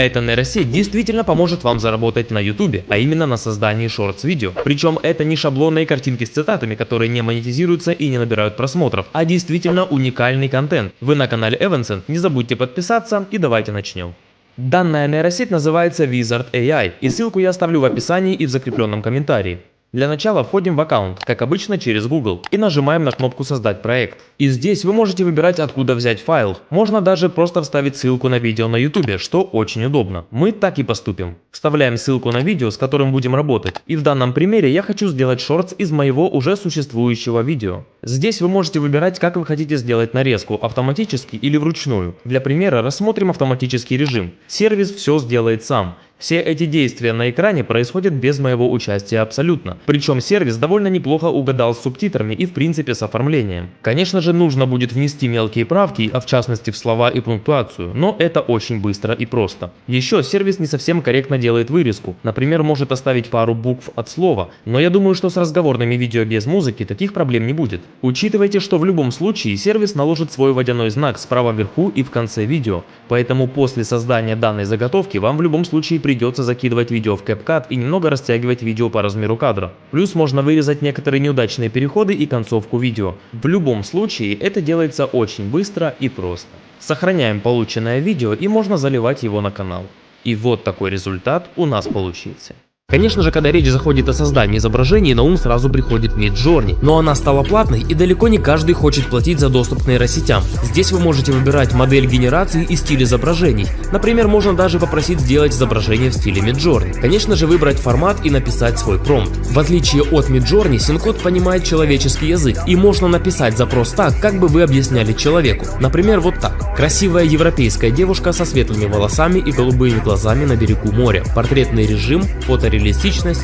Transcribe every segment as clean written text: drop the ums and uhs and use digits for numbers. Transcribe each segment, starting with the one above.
Эта нейросеть действительно поможет вам заработать на YouTube, а именно на создании шортс-видео. Причем это не шаблонные картинки с цитатами, которые не монетизируются и не набирают просмотров, а действительно уникальный контент. Вы на канале Evancent, не забудьте подписаться и давайте начнем. Данная нейросеть называется Wizard AI, и ссылку я оставлю в описании и в закрепленном комментарии. Для начала входим в аккаунт, как обычно через Google, и нажимаем на кнопку «Создать проект». И здесь вы можете выбирать, откуда взять файл. Можно даже просто вставить ссылку на видео на YouTube, что очень удобно. Мы так и поступим. Вставляем ссылку на видео, с которым будем работать. И в данном примере я хочу сделать шортс из моего уже существующего видео. Здесь вы можете выбирать, как вы хотите сделать нарезку, автоматически или вручную. Для примера рассмотрим автоматический режим. Сервис все сделает сам. Все эти действия на экране происходят без моего участия абсолютно. Причем сервис довольно неплохо угадал с субтитрами и в принципе с оформлением. Конечно же, нужно будет внести мелкие правки, а в частности в слова и пунктуацию, но это очень быстро и просто. Еще сервис не совсем корректно делает вырезку. Например, может оставить пару букв от слова, но я думаю, что с разговорными видео без музыки таких проблем не будет. Учитывайте, что в любом случае сервис наложит свой водяной знак справа вверху и в конце видео, поэтому после создания данной заготовки вам в любом случае придется закидывать видео в CapCut и немного растягивать видео по размеру кадра. Плюс можно вырезать некоторые неудачные переходы и концовку видео. В любом случае это делается очень быстро и просто. Сохраняем полученное видео и можно заливать его на канал. И вот такой результат у нас получился. Конечно же, когда речь заходит о создании изображений, на ум сразу приходит Midjourney, но она стала платной и далеко не каждый хочет платить за доступ к нейросетям. Здесь вы можете выбирать модель генерации и стиль изображений. Например, можно даже попросить сделать изображение в стиле Midjourney. Конечно же, выбрать формат и написать свой промпт. В отличие от Midjourney, Syncode понимает человеческий язык, и можно написать запрос так, как бы вы объясняли человеку. Например, вот так. Красивая европейская девушка со светлыми волосами и голубыми глазами на берегу моря. Портретный режим, фотореалистичность,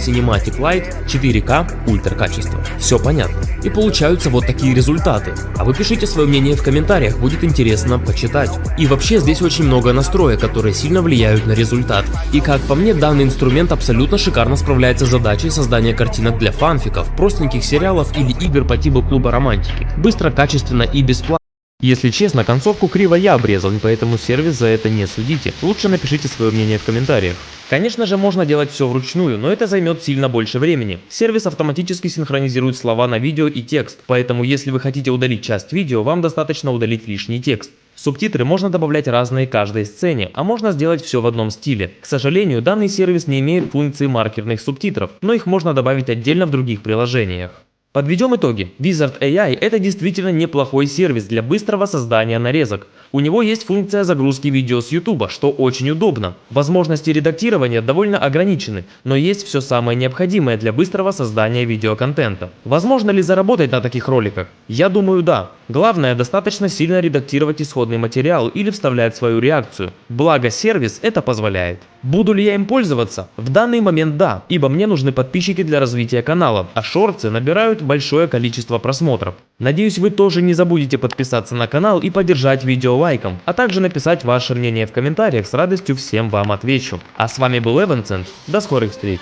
Cinematic Light, 4К, ультракачество. Все понятно. И получаются вот такие результаты. А вы пишите свое мнение в комментариях, будет интересно почитать. И вообще здесь очень много настроек, которые сильно влияют на результат. И как по мне, данный инструмент абсолютно шикарно справляется с задачей создания картинок для фанфиков, простеньких сериалов или игр по типу Клуба Романтики. Быстро, качественно и бесплатно. Если честно, концовку криво я обрезал, поэтому сервис за это не судите. Лучше напишите свое мнение в комментариях. Конечно же, можно делать все вручную, но это займет сильно больше времени. Сервис автоматически синхронизирует слова на видео и текст, поэтому если вы хотите удалить часть видео, вам достаточно удалить лишний текст. Субтитры можно добавлять разные каждой сцене, а можно сделать все в одном стиле. К сожалению, данный сервис не имеет функции маркерных субтитров, но их можно добавить отдельно в других приложениях. Подведем итоги. Wizard AI – это действительно неплохой сервис для быстрого создания нарезок. У него есть функция загрузки видео с YouTube, что очень удобно. Возможности редактирования довольно ограничены, но есть все самое необходимое для быстрого создания видеоконтента. Возможно ли заработать на таких роликах? Я думаю, да. Главное, достаточно сильно редактировать исходный материал или вставлять свою реакцию. Благо сервис это позволяет. Буду ли я им пользоваться? В данный момент да, ибо мне нужны подписчики для развития канала, а шортсы набирают большое количество просмотров. Надеюсь, вы тоже не забудете подписаться на канал и поддержать видео лайком, а также написать ваше мнение в комментариях, с радостью всем вам отвечу. А с вами был Evancent, до скорых встреч!